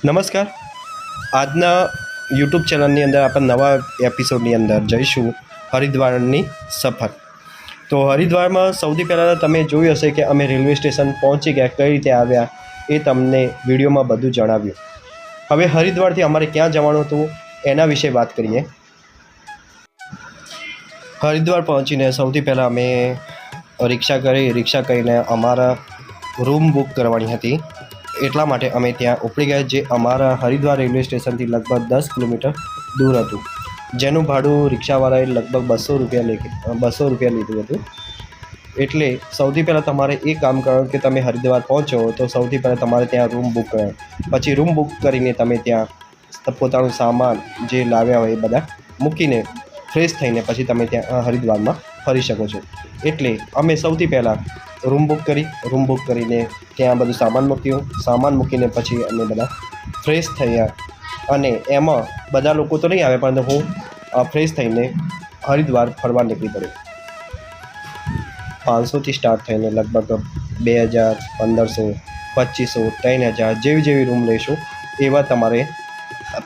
નમસ્કાર. આજના યુટ્યુબ ચેનલની અંદર આપણે નવા એપિસોડની અંદર જઈશું હરિદ્વારની સફર. તો હરિદ્વારમાં સૌથી પહેલાં તમે જોયું હશે કે અમે રેલવે સ્ટેશન પહોંચી ગયા, કઈ રીતે આવ્યા એ તમને વિડીયોમાં બધું જણાવ્યું. હવે હરિદ્વારથી અમારે ક્યાં જવાનું હતું એના વિશે વાત કરીએ. હરિદ્વાર પહોંચીને સૌથી પહેલાં અમે રિક્ષા કરીને અમારા રૂમ બુક કરવાની હતી. એટલા માટે અમે ત્યાં ઉપડી ગયા, જે અમારા હરિદ્વાર રેલવે સ્ટેશનથી લગભગ 10 કિલોમીટર દૂર હતું, જેનું ભાડું રિક્ષાવાળાએ લગભગ 200 રૂપિયા લીધું હતું. એટલે સૌથી પહેલાં તમારે એ કામ કરવાનું કે તમે હરિદ્વાર પહોંચો તો સૌથી પહેલાં તમારે ત્યાં રૂમ બુક કરવાનો. પછી રૂમ બુક કરીને તમે ત્યાં પોતાનું સામાન જે લાવ્યા હોય એ બધા મૂકીને ફ્રેશ થઈને પછી તમે ત્યાં હરિદ્વારમાં ફરી શકો છો. એટલે અમે સૌથી પહેલાં રૂમ બુક કરીને ત્યાં બધું સામાન મૂકીને પછી અમે બધા ફ્રેશ થયા. અને એમાં બધા લોકો તો નહીં આવે, પરંતુ હું ફ્રેશ થઈને હરિદ્વાર ફરવા નીકળી પડ્યો. 500થી સ્ટાર્ટ થઈને લગભગ 2000, 1500, 2500, 3000 જેવી રૂમ લઈશું એવા તમારે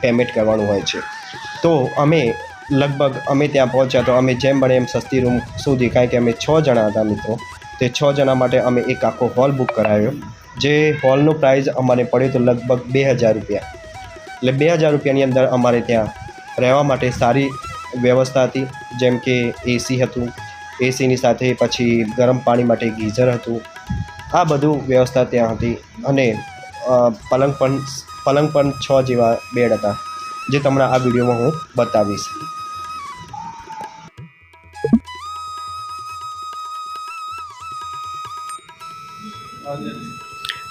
પેમેન્ટ કરવાનું હોય છે. તો અમે ત્યાં પહોંચ્યા તો અમે જેમ બને એમ સસ્તી રૂમ શોધી, કારણ કે અમે 6 જણા હતા મિત્રો. તે 6 જણા માટે અમે એક આખો હોલ બુક કરાવ્યો, જે હોલનો પ્રાઇસ અમારે પડ્યો તો લગભગ 2000 રૂપિયા. એટલે 2000 રૂપિયાની અંદર અમારે ત્યાં રહેવા માટે સારી વ્યવસ્થા હતી, જેમ કે એસી હતું, એસીની સાથે પછી ગરમ પાણી માટે ગીઝર હતું. આ બધું વ્યવસ્થા ત્યાં હતી. અને પલંગ પણ 6 જેવા બેડ હતા, જે તમને આ વિડીયોમાં હું બતાવીશ.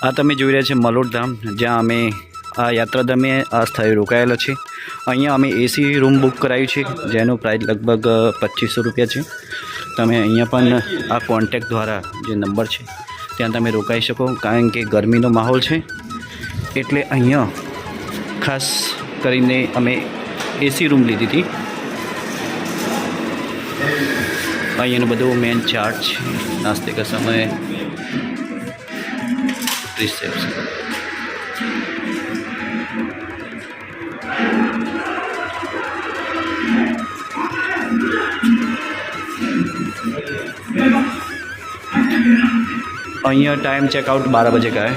આ તમે જોઈ રહ્યા છે મલોડ ધામ, જ્યાં અમે આ યાત્રા દરમિયાન આ સ્થળે રોકાયેલા છે. અહીંયા અમે એસી રૂમ બુક કરાવ્યું છે, જેનો પ્રાઇસ લગભગ 2500 રૂપિયા છે. તમે અહીંયા પણ આ કોન્ટેક્ટ દ્વારા જે નંબર છે ત્યાં તમે રોકાઈ શકો, કારણ કે ગરમીનો માહોલ છે. એટલે અહીંયા ખાસ કરીને અમે એસી રૂમ લીધી હતી. અહીંયાનું બધું મેન ચાર્ટ છે. નાસ્તે કા સમય રિસેપ્શન. અહીંયા ટાઈમ ચેકઆઉટ 12 બજે કા હે,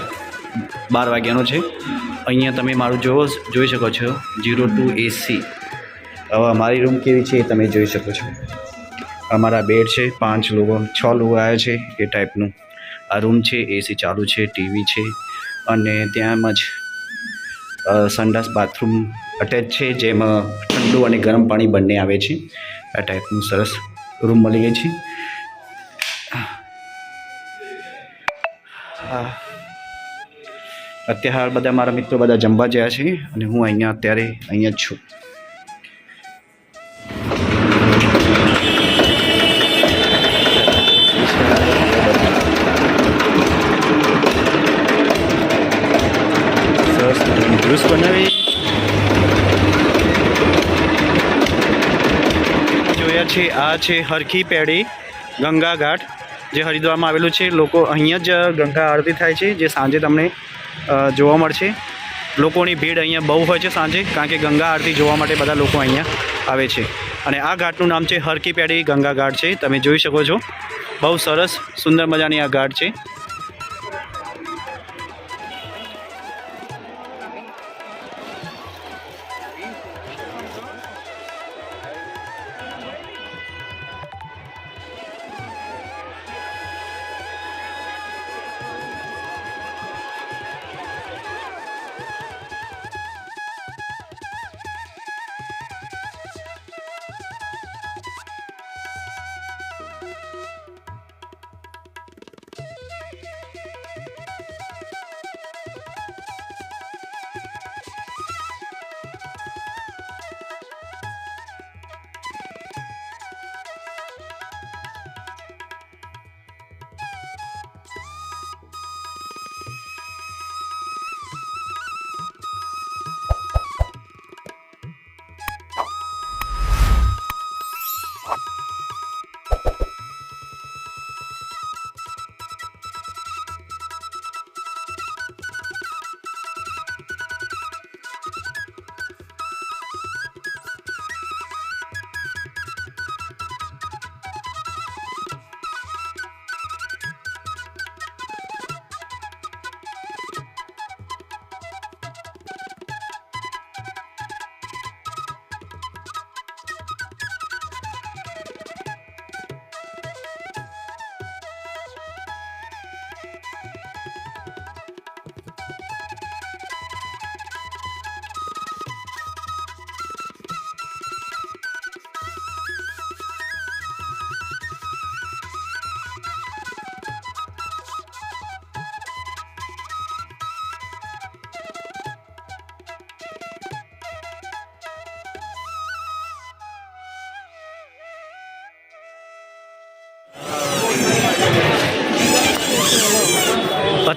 12 વાગ્યાનો છે. અહીંયા તમે મારું જોઈ શકો છો 02 AC. હવે અમારી રૂમ કેવી છે એ તમે જોઈ શકો છો. અમારા બેડ છે, 6 લોકો આવ્યા છે એ ટાઈપનું આ રૂમ છે. એસી ચાલુ છે, ટીવી છે, અને ત્યાં જ સંડાસ બાથરૂમ અટેચ છે, જેમાં ઠંડુ અને ગરમ પાણી બંને આવે છે. આ ટાઈપનું સરસ રૂમ મળી ગઈ છે. અત્યારે બધા મારા મિત્રો બધા જમવા ગયા છે અને હું અત્યારે અહીંયા જ છું. જ્યુસ બનાવી જોયા છે. આ છે હરખી પેઢી ગંગા ઘાટ, જે હરિદ્વારમાં આવેલું છે. લોકો અહીંયા જ ગંગા આરતી થાય છે, જે સાંજે તમને જોવા મળશે. લોકોની ભીડ અહીંયા બહુ હોય છે સાંજે, કારણ કે ગંગા આરતી જોવા માટે બધા લોકો અહીંયા આવે છે. અને આ ઘાટનું નામ છે હરકી પેઢી ગંગા ઘાટ છે. તમે જોઈ શકો છો, બહુ સરસ સુંદર મજાની આ ઘાટ છે.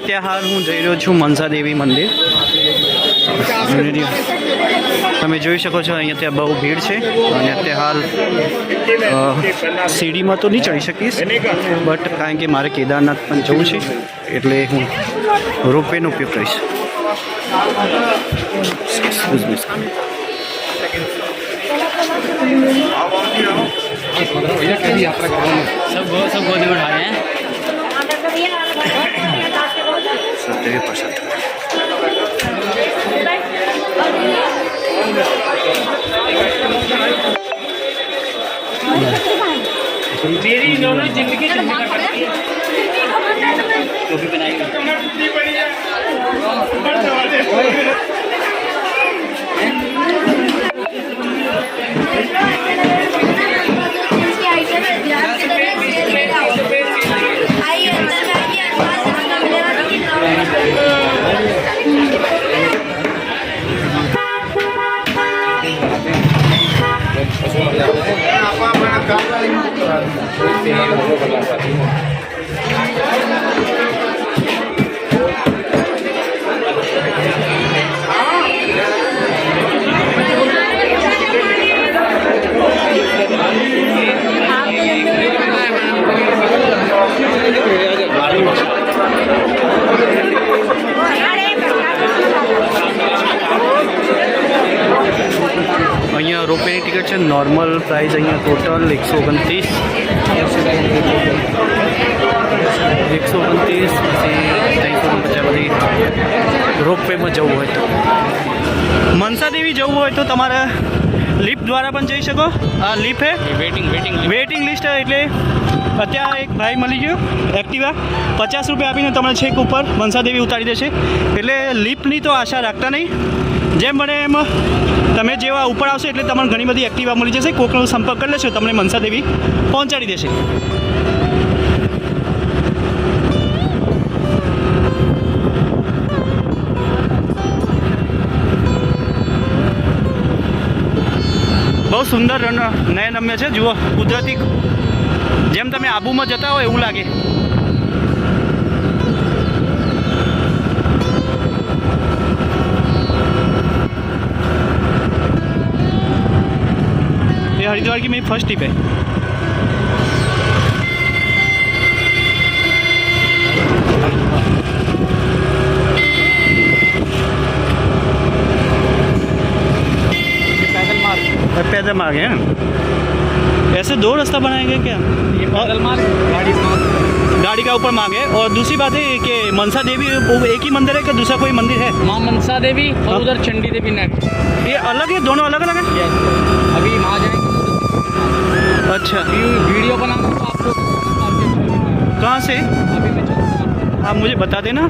અત્યારે હાલ હું જઈ રહ્યો છું મનસા દેવી મંદિર. તમે જોઈ શકો છો અહીંયા ત્યાં બહુ ભીડ છે અને અત્યારે હાલ સીડીમાં તો નહીં ચડી શકીશ, બટ કારણ કે મારે કેદારનાથ પણ જવું છે એટલે હું રોપવેનો ઉપયોગ કરીશ. सब गोदी में उठा रहे हैं. मेरी इन्होंने जिंदगी टोपी बनाई અહીંયા રોપવેની ટિકિટ છે. નોર્મલ પ્રાઇસ અહીંયા ટોટલ 129 પછી 350 બધી રોપવેમાં જવું હોય તો. મનસા દેવી જવું હોય તો તમારે લિફ્ટ દ્વારા પણ જઈ શકો. આ લિફ્ટ હે વેઇટિંગ લિસ્ટ એટલે અત્યારે એક ભાઈ મળી ગયો એક્ટિવા, 50 રૂપિયા આપીને તમને છેક ઉપર મનસા દેવી ઉતારી દેશે. એટલે લિફ્ટની તો આશા રાખતા નહીં, જેમ બને એમ તમે જેવા ઉપર આવશો એટલે તમને ઘણી બધી એક્ટિવા મળી જશે. કોકનો સંપર્ક કરી લેશો તમને મનસા દેવી પહોંચાડી દેશે. બહુ સુંદર નયનરમ્ય છે. જુઓ કુદરતી, જેમ તમે આબુમાં જતા હોય એવું લાગે. ये हरिद्वार की मेरी फर्स्ट ट्रिप है. पैदल मार्ग है. ऐसे दो रास्ता बनाएंगे क्या? ये पैदल मार्ग, गाड़ी का ऊपर मार्ग है. और दूसरी बात है कि मनसा देवी एक ही मंदिर है कि दूसरा कोई मंदिर है? माँ मनसा देवी और उधर चंडी देवी नेक्स्ट. ये अलग है, दोनों अलग अलग है. अभी वहाँ जाएंगे. अच्छा, वीडियो बनाना तो आपको कहाँ से? अभी मैं चलता हूँ. आप मुझे बता देना.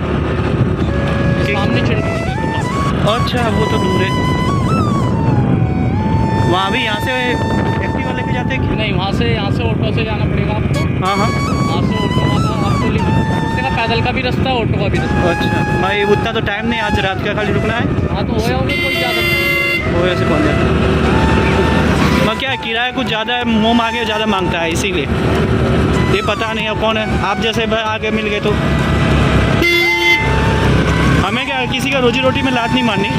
सामने चंडी. अच्छा, वो तो दूर है. वहाँ भी यहाँ से एक्टिवा लेके जाते हैं? नहीं, यहाँ से ऑटो से जाना पड़ेगा आपको. हाँ हाँ. वहाँ से ऑटो वाला आपको लेकर पैदल का भी रास्ता, ऑटो का भी रास्ता. अच्छा, भाई उतना तो टाइम नहीं, आज रात का खाली रुकना है. हाँ तो होया होगा कोई ज़्यादा. वो ऐसे कौन जाता है? मैं क्या किराया कुछ ज़्यादा है, मुँह मांगे ज़्यादा मांगता है, इसीलिए. ये पता नहीं अब कौन है. आप जैसे आगे मिल गए तो हमें क्या, किसी का रोजी रोटी में लात नहीं मारनी.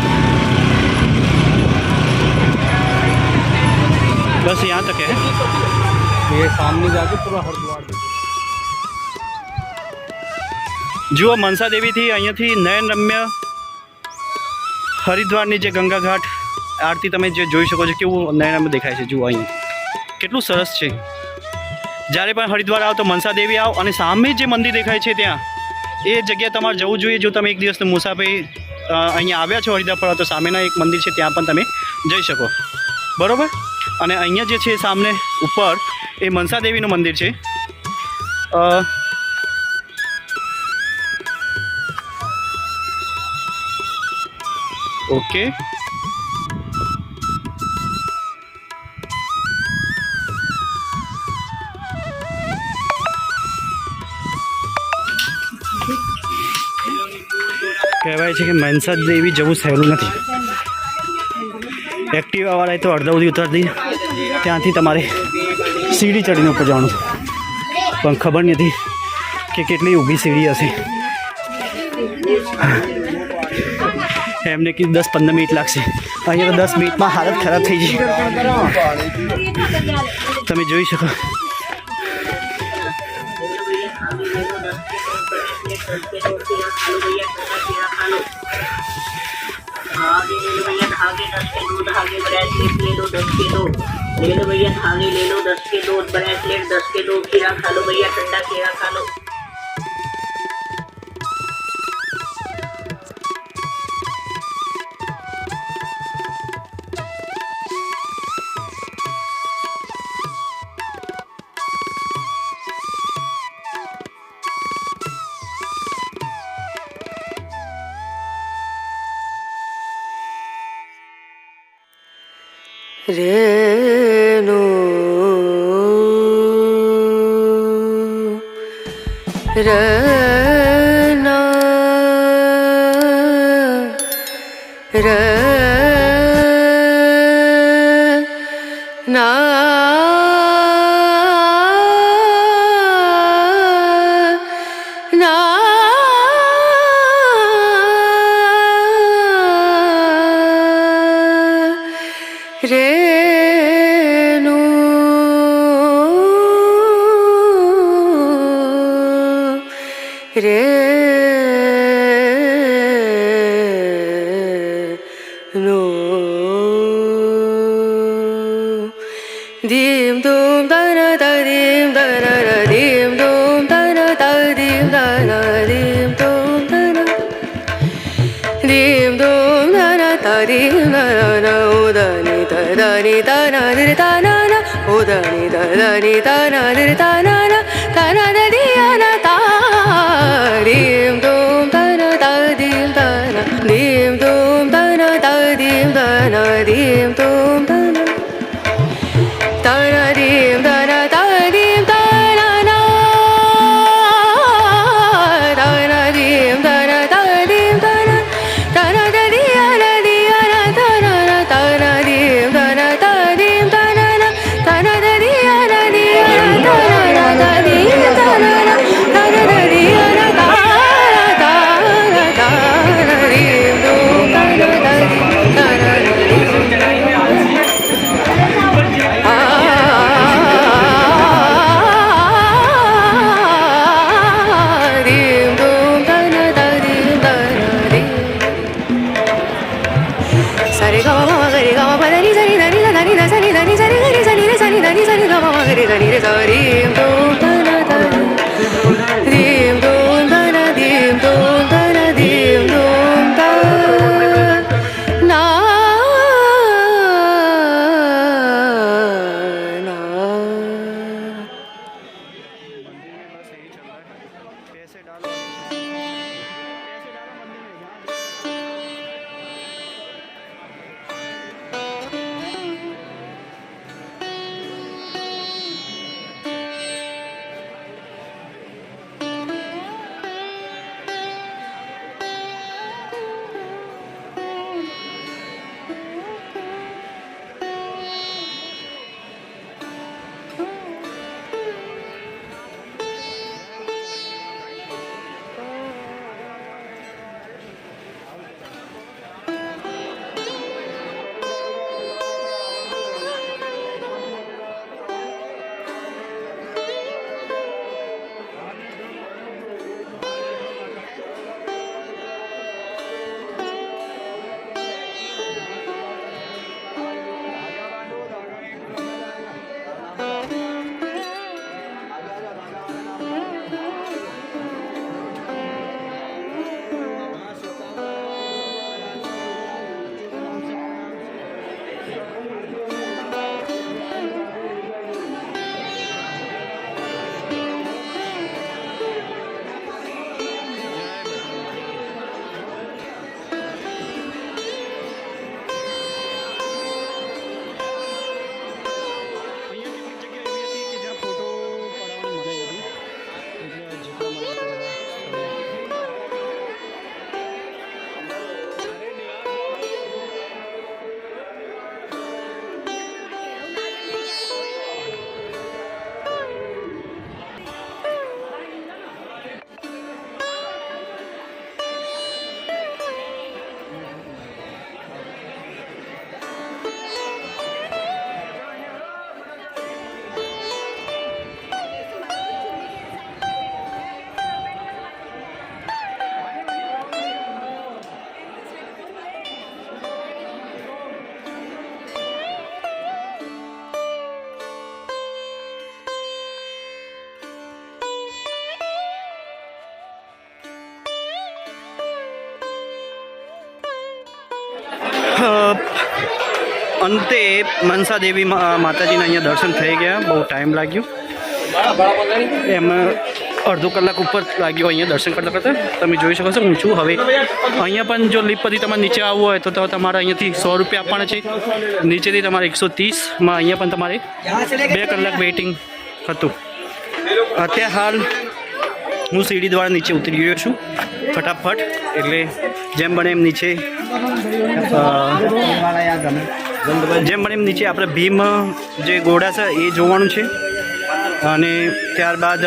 बस यहाँ तक है. ये सामने जाके पूरा हरिद्वार. જુઓ મનસા દેવીથી અહીંયાથી નયનરમ્ય હરિદ્વારની જે ગંગા ઘાટ આરતી તમે જે જોઈ શકો છો કેવું નયનરમ્ય દેખાય છે. જુઓ અહીં કેટલું સરસ છે. જ્યારે પણ હરિદ્વાર આવો તો મનસા દેવી આવો અને સામે જે મંદિર દેખાય છે ત્યાં એ જગ્યા તમારે જવું જોઈએ. જો તમે એક દિવસની મુસાફરી અહીંયા આવ્યા છો હરિદ્વાર પર તો સામેના એક મંદિર છે ત્યાં પણ તમે જઈ શકો. બરાબર. અને અહીંયા જે છે સામને ઉપર એ મનસા દેવીનું મંદિર છે. ઓકે, કહેવાય છે કે મનસા દેવી જવું સહેલું નથી. એક્ટિવાવાળાએ તો અડધા સુધી ઉતરતી ત્યાંથી તમારે સીડી ચડીને ઉપર જવાનું, પણ ખબર નથી કે કેટલી ઊભી સીડી હશે. એમને કીધું 10-15 મિનિટ લાગશે, અહીંયા તો 10 મિનિટમાં હાલત ખરાબ થઈ ગઈ. તમે જોઈ શકો. धागे ले लो भैया, धागे 10 के 2 धागे, ब्रेसलेट ले लो 10 के 2 ले लो भैया, धागे ले लो 10 के 2 ब्रेसलेट 10 के 2 खीरा खा लो भैया, ठंडा खीरा खा लो. रेणु रना रना ना रेणु रेणु दीम दूम दना दीम दना दीम दूम दना दीम दना दीम दूम दना दीम दूम दना दीम दना उदनी दनी दना दिर दना उदनी दनी दना दिर दना दना दिया ता दीम दूम दना दीम दना दीम दूम दना दीम दना दीम दूम दना दना दीम दना दीम दना दना दीम दना दीम दना दना दिया दिया दना दना दीम दना दीम दना दना दिया दिया दना दीम दना दना दिया दना दना दीम दूम दना दना અંતે મનસા દેવી માતાજીના અહીંયા દર્શન થઈ ગયા. બહુ ટાઈમ લાગ્યો, એમાં અડધો કલાક ઉપર લાગ્યો અહીંયા દર્શન કરતાં કરતાં. તમે જોઈ શકો છો હું છું હવે અહીંયા. પણ જો લિફ્ટ પરથી તમારે નીચે આવવું હોય તો તમારે અહીંયાથી 100 રૂપિયા આપવાના છે. નીચેથી તમારે 130માં. અહીંયા પણ તમારે 2 કલાક વેઇટિંગ હતું. અત્યારે હાલ હું સીડી દ્વારા નીચે ઉતરી ગયો છું ફટાફટ. એટલે જેમ બને એમ નીચે આપણે ભીમ જે ગોળા છે એ જોવાનું છે. અને ત્યારબાદ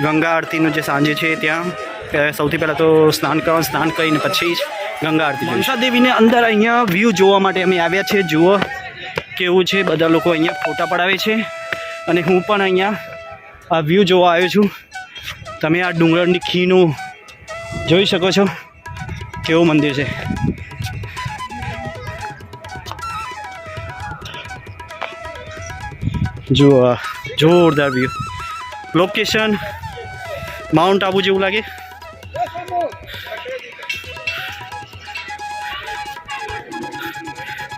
ગંગા આરતીનું જે સાંજે છે ત્યાં સૌથી પહેલાં તો સ્નાન કરીને પછી જ ગંગા આરતી. મનસા દેવીને અંદર અહીંયા વ્યૂ જોવા માટે અમે આવ્યા છીએ. જુઓ કેવું છે, બધા લોકો અહીંયા ફોટા પડાવે છે અને હું પણ અહીંયા આ વ્યૂ જોવા આવ્યો છું. તમે આ ડુંગરની ખીનું જોઈ શકો છો કેવું મંદિર છે. જુઓ જોરદાર વ્યૂ. લોકેશન માઉન્ટ આબુ જેવું લાગે.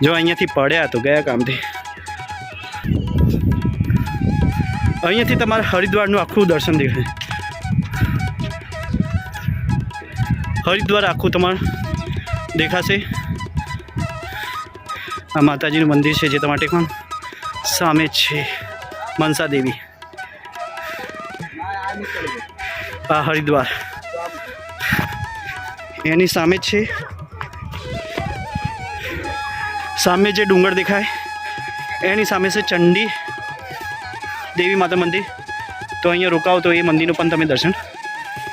જો અહીંયાથી પડ્યા તો ગયા કામથી. અહીંયાથી તમારે હરિદ્વારનું આખું દર્શન દેખાય. હરિદ્વાર આખું તમારે દેખાશે. આ માતાજીનું મંદિર છે જે તમારે ટેકવાનું સામે જ છે. મનસા દેવી. આ હરિદ્વાર એની સામે જ છે. સામે જે ડુંગર દેખાય એની સામે છે ચંડી દેવી માતા મંદિર. તો અહીંયા રોકાવો તો એ મંદિરનું પણ તમે દર્શન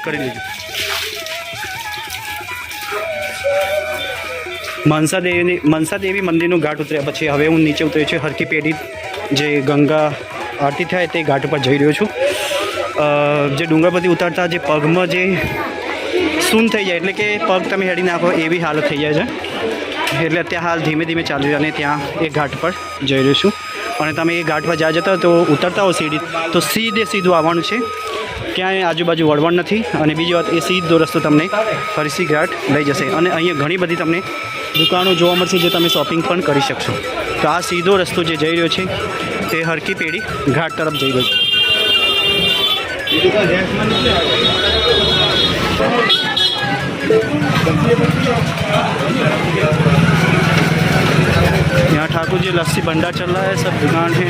કરી લેજો. મનસા દેવી મંદિરનું ઘાટ ઉતર્યા પછી હવે હું નીચે ઉતર્યો છું. હરકી પેઢી જે ગંગા આરતી થાય તે ઘાટ ઉપર જઈ રહ્યો છું. જે ડુંગર પરથી ઉતરતા જે પગમાં જે સૂન થઈ જાય એટલે કે પગ તમે હેડી નાખો એવી હાલત થઈ જાય છે. એટલે અત્યારે હાલ ધીમે ધીમે ચાલ્યું અને ત્યાં એ ઘાટ પર જઈ રહ્યો છું. અને તમે એ ઘાટ પર જ્યાં જતા તો ઉતરતા હો સીડી તો સીધું આવવાનું છે. ક્યાંય આજુબાજુ વળવણ નથી. અને બીજી વાત એ સીધો રસ્તો તમને હરસી ઘાટ લઈ જશે. અને અહીંયા ઘણી બધી તમને દુકાનો જોવા મળશે જે તમે શોપિંગ પણ કરી શકશો. તો આ સીધો રસ્તો જે જઈ રહ્યો છે તે હરકી પેઢી ઘાટ તરફ જઈ રહ્યો છે. यहाँ ठाकुर जी लस्सी भंडार चल रहा है. सब दुकान है.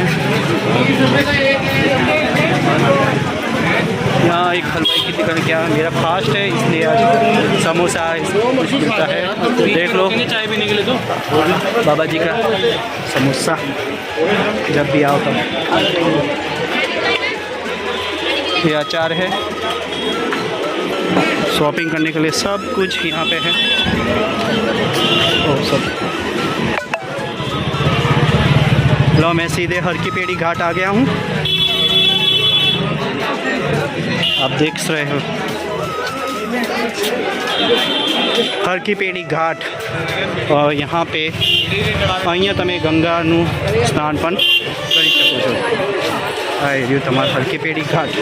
यहाँ एक हलवाई की दुकान. क्या मेरा फास्ट है इसलिए आज समोसा कुछ मिलता है. देख लो चाय पीने के लिए तो बाबा जी का समोसा जब भी आओ तब. ये अचार है. शॉपिंग करने के लिए सब कुछ यहाँ पे है. और सब लो मैं सीधे हरकी पेढ़ी घाट आ गया हूँ. आप देख रहे हो हरकी पेढ़ी घाट. और यहाँ पे અહીંયા તમે ગંગાનું સ્નાન પણ કરી શકો છો. આ રહ્યું તમારું હરકી પેઢી ઘાટ.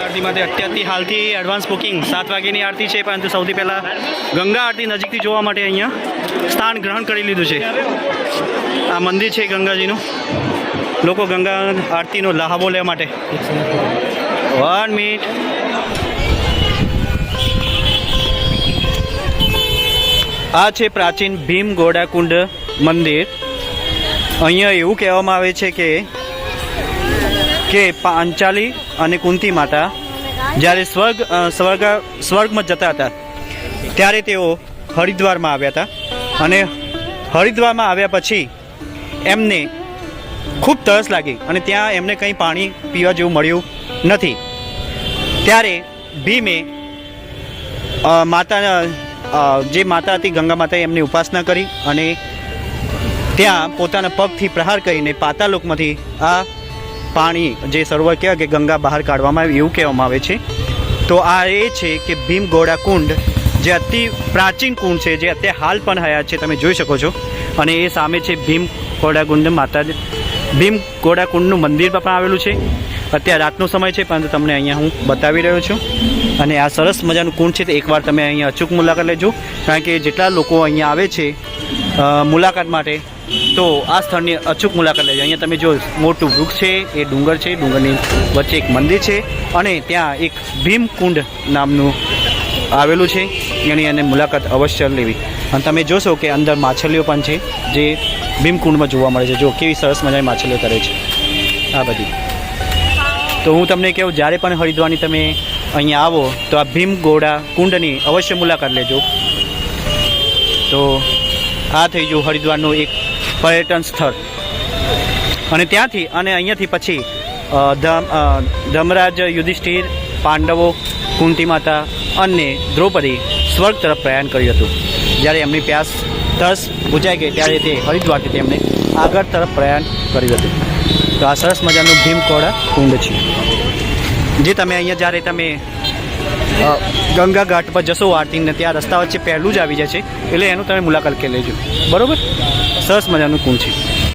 આરતી માટે અત્યારથી હાલથી એડવાન્સ બુકિંગ 7 વાગ્યાની આરતી છે. પરંતુ સૌથી પહેલાં ગંગા આરતી નજીકથી જોવા માટે અહીંયા સ્થાન ગ્રહણ કરી લીધું છે. આ મંદિર છે ગંગાજીનું. લોકો ગંગા આરતીનો લહાવો લેવા માટે 1 મિનિટ. આ છે પ્રાચીન ભીમ ગોડાકુંડ મંદિર. અહીંયા એવું કહેવામાં આવે છે કે પાંચાલી અને કુંતી માતા જ્યારે સ્વર્ગમાં જતા હતા ત્યારે તેઓ હરિદ્વારમાં આવ્યા હતા. અને હરિદ્વારમાં આવ્યા પછી એમને ખૂબ તરસ લાગી અને ત્યાં એમને કંઈ પાણી પીવા જેવું મળ્યું નથી. ત્યારે ભીમે જે માતા હતી ગંગા માતાએ એમની ઉપાસના કરી અને ત્યાં પોતાના પગથી પ્રહાર કરીને પાતાલોકમાંથી આ પાણી જે સરોવર કહેવાય કે ગંગા બહાર કાઢવામાં આવે એવું કહેવામાં આવે છે. તો આ એ છે કે ભીમ ગોડા કુંડ જે અતિ પ્રાચીન કુંડ છે જે અત્યારે હાલ પણ હયાત છે. તમે જોઈ શકો છો. અને એ સામે છે ભીમ ગોડા કુંડ માતા ભીમ ઘોડા કુંડનું મંદિર પણ આવેલું છે. અત્યારે રાતનો સમય છે પરંતુ તમને અહીંયા હું બતાવી રહ્યો છું. અને આ સરસ મજાનું કુંડ છે તે એકવાર તમે અહીંયા અચૂક મુલાકાત લેજો, કારણ કે જેટલા લોકો અહીંયા આવે છે મુલાકાત માટે તો આ સ્થળની અચૂક મુલાકાત લેજો. અહીંયા તમે જો મોટું વૃક્ષ છે, એ ડુંગર છે, ડુંગરની વચ્ચે એક મંદિર છે અને ત્યાં એક ભીમકુંડ નામનું આવેલું છે. એની અને મુલાકાત અવશ્ય લેવી. અને તમે જોશો કે અંદર માછલીઓ પણ છે જે ભીમકુંડમાં જોવા મળે છે. જો કેવી સરસ મજાની માછલીઓ તરે છે આ બધી. તો હું તમને કહું, જ્યારે પણ હરિદ્વારની તમે અહીંયા આવો તો આ ભીમ ઘોડા કુંડની અવશ્ય મુલાકાત લેજો. તો આ થઈ ગયું હરિદ્વારનું એક પર્યટન સ્થળ. અને ત્યાંથી અને અહીંયાથી પછી ધર્મરાજ યુધિષ્ઠિર, પાંડવો, કુંતી માતા અને દ્રૌપદી સ્વર્ગ તરફ પ્રયાણ કર્યું હતું. જ્યારે એમની પ્યાસ તરસ બુજાઈ ગઈ ત્યારે તે હરિદ્વારથી તેમણે આગળ તરફ પ્રયાણ કર્યું હતું. તો આ સરસ મજાનું ભીમ ઘોડા કુંડ છે જે તમે અહીંયા જ્યારે તમે ગંગા ઘાટ પર જશો આરતીને ત્યાં રસ્તા વચ્ચે પહેલું જ આવી જાય છે, એટલે એનું તમે મુલાકાત કરી લેજો. બરાબર, સરસ મજાનું કુંડ છે.